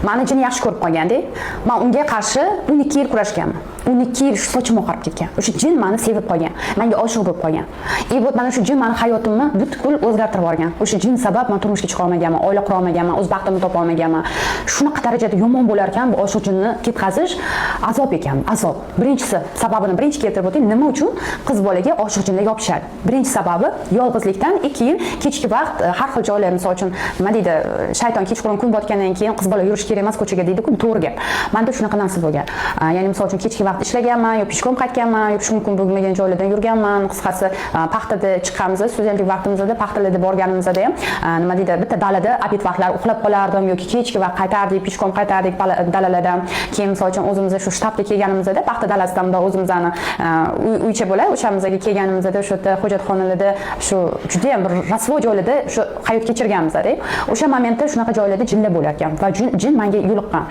mani jin yaxshi ko'rib qolganda, men unga qarshi 12 yil kurashganman. 12 yil sochim oqarib ketgan. O'sha jin meni sevib qolgan, menga oshiq bo'lib qolgan. Bu mana shu jin meni hayotimni butkul o'zgartirib yuborgan. O'sha jin sabab men turmushga chiqa olmaganman, oila qura olmaganman, o'z baxtimni topa olmaganman. Shunaqa darajada yomon bo'lar ekan bu oshiq jinni ketkazish azob ekan, azob. Birinchisi sababini birinchi keltirib o'taylik, nima uchun qiz bolaga oshiq jinlar yopishadi? Birinchi sababi yolg'izlikdan, keyin kechki vaqt har xil joylar, misol uchun nima deydi, shayton kechqurun kun botgandan keyin qiz bola yurish kerak emas ko'chaga deydi-ku, to'g'ri gap. Menda shunaqa narsa bo'lgan. Ya'ni misol uchun kechki vaqt ishlaganman, yo peshkom qaytganman, yo shu mumkin bo'lmagan joylardan yurganman. Qisqasi paxtada chiqqanmiz, studentlik vaqtimizda paxtalarda borganimizda ham nima deydi, bitta dalada obed vaqtlari uxlab qolardim yoki kechki vaqt qaytardik, peshkom qaytardik dalalardan. Keyin misol uchun o'zimizga shu shtabga kelganimizda paxta dalasidan o'zimizni uycha bo'ladi, o'shamizga kelganimizda shu yerda hojatxonalarda shu juda ham bir rasvo joylarda shu hayot kechirganmiz-da. O'sha momentda shunaqa joylarda jinlar bo'lar ekan va jin menga yo'liqqan.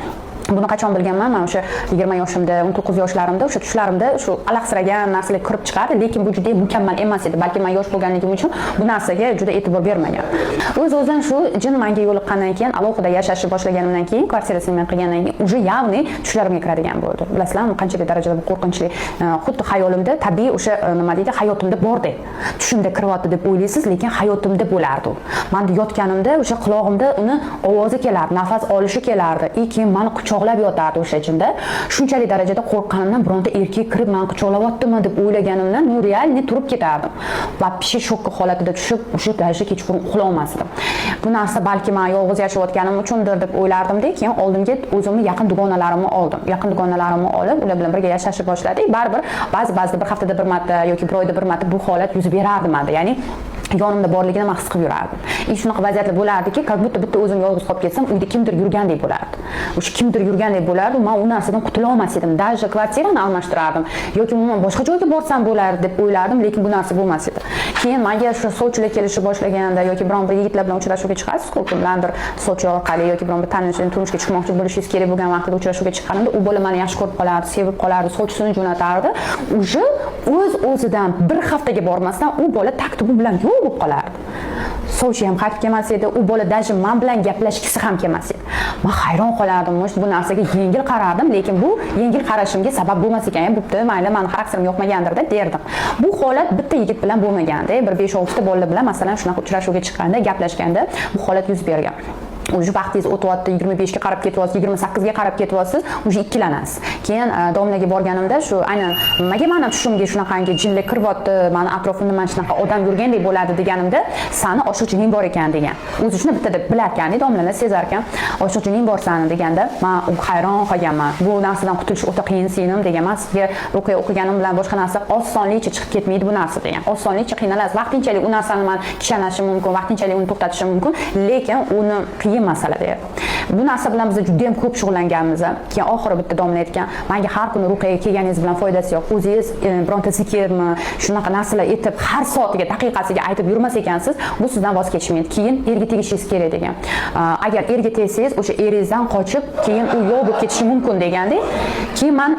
Buni qachon bilganman? Men o'sha 20 yoshimda, 19 yoshlarimda, o'sha tushlarimda shu alahsiragan narsalar kirib chiqadi, lekin bu juda mukammal emas edi. Balki men yosh bo'lganligim uchun bu narsaga juda e'tibor bermagan. O'z-o'zidan shu jin menga yo'liqqandan keyin, alohida yashashni boshlaganimdan keyin, kvartirasini men qilgandan keyin, uje явный tushlarimga kiradigan bo'ldi. Bilasizlarmi, qanchalik darajada bu qo'rqinchli, xuddi hayolimda tabiiy o'sha nima deydi, hayotimda bordi. Tushimda kiryapti deb o'ylaysiz, lekin hayotimda bo'lardi. Men yotganimda o'sha quloqimda uni ovozi kelardi, nafas olishi kelardi. Keyin meni quchoqlab yotardi o'sha jinda. Shunchalik darajada qo'rqqanimdan bironta erkak kirib meni quchoqlayaptimi deb o'ylaganimdan realni turib ketardim. Va pishi shokka holatida tushib, o'sha darajada kechqurun uxlay olmasdim. Bu narsa balki men yolg'iz yashayotganim uchundir deb o'ylardim-da, keyin oldimga o'zimni yaqin dugonalarimni oldim. Yaqin dugonalarimni olib, ular bilan birga yashashni boshladik. Baribir ba'zida bir haftada bir marta yoki bir oyda bir marta bu holat yuz berardi menda. Ya'ni yonimda borligini men his qilib yurardim. Shunaqa vaziyatlar bo'lardiki, как будто bitta o'zim yolg'iz qolib ketsam, uyda kimdir yurgandek bo'lardi. O'sha kimdir yurgandek bo'lardi, men u narsadan qutula olmas edim. Даже kvartirani almashtirardim yoki umuman boshqa joyga borsam bo'lardi deb o'ylardim, lekin bu narsa bo'lmas edi. Keyin menga shu sovchilar kelishni boshlaganda yoki biron bir yigitlar bilan uchrashuvga chiqasiz-ku, kimlardir sovchi orqali yoki biron bir tanishdan turmushga chiqmoqchi bo'lishingiz kerak bo'lgan vaqtda uchrashuvga chiqqanimda, u bola meni yaxshi ko'rib qolardi, sevib qolardi, sovchisini jo'natardi. Uje o'z-o'zidan bir haftaga bormasdan u bola taktubi bilan yo'q bo'lib qolardi. Sovchi ham qaytib kelmas edi, u bola даже men bilan gaplashgisi ham kelmas edi. Men hayron qolardim, bu narsaga yengil qarardim, lekin bu yengil qarashimga sabab bo'lmas ekan. Bo'pti, mayli, meni xarakterim yoqmagandir-da derdim. Bu holat bitta yigit bilan bo'lmaganda, bir 5-6 ta bola bilan masalan shunaqa uchrashuvga chiqqanda, gaplashganda bu holat yuz bergan. O'sha vaqtingiz o'tyapti, 25 ga qarab ketyapsiz, 28 ga qarab ketyapsiz, o'sha ikkilanasiz. Keyin domlaga borganimda shu aynan nimaga meni tushimga shunaqangi jinlar kiryapti, meni atrofimda mana shunaqa odam yurgandek bo'ladi deganimda, sani oshiq jining bor ekan degan. O'zi shuni bitta deb bilar ekan, domlalar sezar ekan, oshiq jining bor sani deganda, men hayron qolganman. Bu narsadan qutulish o'ta qiyin senim degan. Men sizga ruqiya o'qiganim bilan boshqa narsa osonlikcha chiqib ketmaydi bu narsa degan. Osonlikcha qiynalasiz. Vaqtinchalik u narsani men kishanashim mumkin, vaqtinchalik uni to'xtatishim mumkin, lekin uni masala deydi. Bu narsa bilan biz juda ham ko'p shug'ullanganmiz. Keyin oxiri bitta domla aytgan, menga har kuni ruqiyaga kelganingiz bilan foydasi yo'q. O'zingiz bironta zikrmi, shunaqa narsalar aytib, har soatiga, daqiqasiga aytib yurmas ekansiz, bu sizdan voz kechmaydi. Keyin erga tegishingiz kerak degan. Agar erga tegsangiz, o'sha eringizdan qochib, keyin u yo'q bo'lib ketishi mumkin deganda, keyin men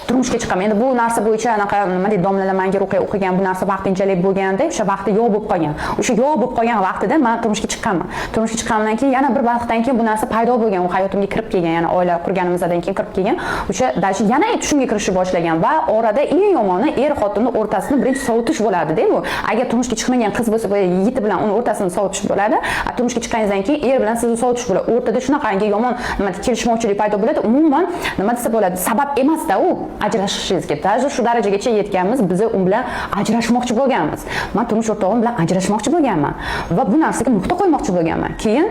turmushga chiqaman. Endi bu narsa bo'yicha anaqa nima deydi, domlalar menga ruqiya o'qigan, bu narsa vaqtinchalik bo'lganda, o'sha vaqtda yo'q bo'lib qolgan. O'sha yo'q bo'lib qolgan vaqtida men turmushga chiqqanman. Turmushga chiqqandan keyin yana bir vaqtdan keyin bu narsa paydo bo'lgan, u hayotimga kirib kelgan, yana oila qurganimizdan keyin kirib kelgan. O'sha dashi yana tushimga kirishni boshlagan va orada eng yomoni er-xotinni o'rtasini birinchi sovutish bo'ladi-da bu. Agar turmushga chiqmagan qiz bo'lsa, bu yigit bilan uni o'rtasini sovutish bo'ladi. Turmushga chiqqaningizdan keyin er bilan sizni sovutish bo'ladi. O'rtada shunaqangi yomon nima kelishmovchilik paydo bo'ladi. Umuman nima desa bo'ladi, sabab emas-da u ajrashishingizga. Даже shu darajagacha yetganmiz, biz u bilan ajrashmoqchi bo'lganmiz. Men turmush o'rtog'im bilan ajrashmoqchi bo'lganman va bu narsaga nuqta qo'ymoqchi bo'lganman. Keyin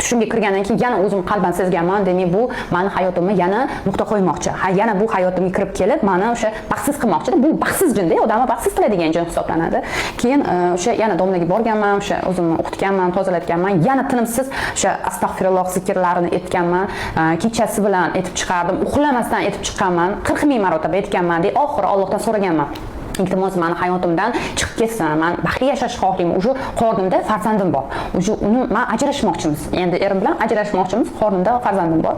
tushimga kirgandan keyin yana o'zim qalban sezganman, demak bu meni hayotimga yana nuqta qo'ymoqchi. Yana bu hayotimga kirib kelib, meni o'sha baxtsiz qilmoqchi. Bu baxtsiz jinda, odamni baxtsiz qiladigan jin hisoblanadi. Keyin o'sha yana domlaga borganman, o'sha o'zimni o'qitganman, tozalatganman, yana tinimsiz o'sha astag'firulloh zikrlarini aytganman. Kechasi bilan aytib chiqardim, uxlamasdan aytib chiqqanman, 40 ming marotaba aytganman deb oxiri Allohdan so'raganman. Iltimos meni hayotimdan chiqib ketsin, men baxtli yashash xohlayman. O'sha qornimda farzandim bor. O'sha uni men ajrashmoqchimiz. Endi erim bilan ajrashmoqchimiz, qornimda farzandim bor.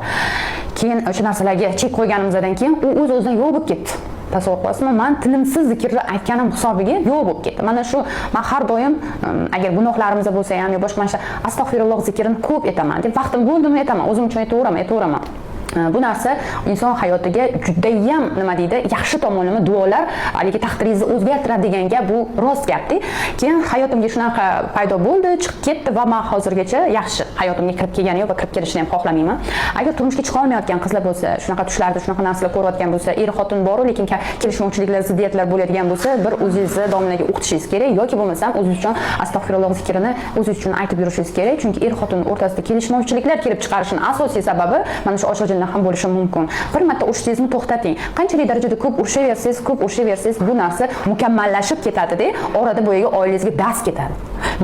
Keyin o'sha narsalarga chek qo'yganimizdan keyin u o'z-o'zidan yo'q bo'lib ketdi. tasavvur qilasizmi, men tinimsiz zikrni aytganim hisobiga yo'q bo'lib ketdi. Mana shu men har doim agar gunohlarimizda bo'lsa ham yo boshqa narsa astag'firulloh zikrini ko'p aytaman deb vaqtim bo'ldimi aytaman, o'zim uchun aytaveraman. Bu narsa inson hayotiga judayam nima deydi, yaxshi tomonlama duolar, haligi taqdiringizni o'zgartiradi degan gap bu rost gapdi. Keyin hayotimga shunaqa paydo bo'ldi, chiqib ketdi va men hozirgacha yaxshi hayotimga kirib kelgani yo'q va kirib kelishni ham xohlamayman. Agar turmushga chiqa olmayotgan qizlar bo'lsa, shunaqa tushlarda shunaqa narsalar ko'rayotgan bo'lsa, er-xotin bor, lekin kelishmovchiliklar, ziddiyatlar bo'ladigan bo'lsa, bir o'zingizni domlaga o'qitishingiz kerak yoki bo'lmasam o'zingiz uchun astag'firulloh zikrini o'zingiz uchun aytib yurishingiz kerak. Chunki er-xotin o'rtasida kelishmovchiliklar kelib chiqarishining asosiy sababi mana shu ochiq ham bo'lishi mumkin. Bir marta urishingizni to'xtating. Qanchalik darajada ko'p urishaversangiz, bu narsa mukammallashib ketadi-da, orada bo'yiga oilangizga dars ketadi.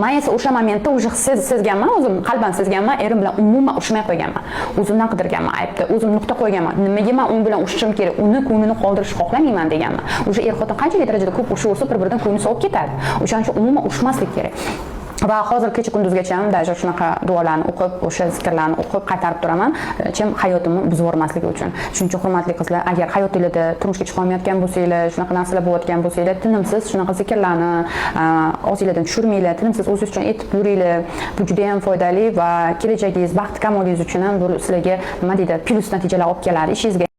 Men esa o'sha momentda o'sha sezganman, o'zim qalban sezganman, erim bilan umuman urushmay qo'yganman. O'zimdan qidirganman aybni, o'zim nuqta qo'yganman. Nimaga men u bilan urushishim kerak? Uni ko'nglini qoldirishni xohlamayman deganman. O'sha er-xotin qanchalik darajada ko'p urushaversa, bir-biridan ko'ngli sovib ketadi. O'shaning uchun umuman urushmaslik kerak. Va hozir kecha kunduzgacha ham даже shunaqa duolarni o'qib, o'sha zikrlarni o'qib qaytarib turaman, chim hayotimni buzib yubormaslik uchun. Shuning uchun hurmatli qizlar, agar hayotingizda turmushga chiqa olmayotgan bo'lsanglar, shunaqa narsalar bo'layotgan bo'lsanglar, tinimsiz shunaqa zikrlarni og'zingizdan tushirmanglar, tinimsiz o'zingiz uchun aytib yuringlar. Bu juda ham foydali va kelajagingiz, baxt kamolingiz uchun ham bu sizlarga nima deydi, plus natijalar olib keladi ishingizga.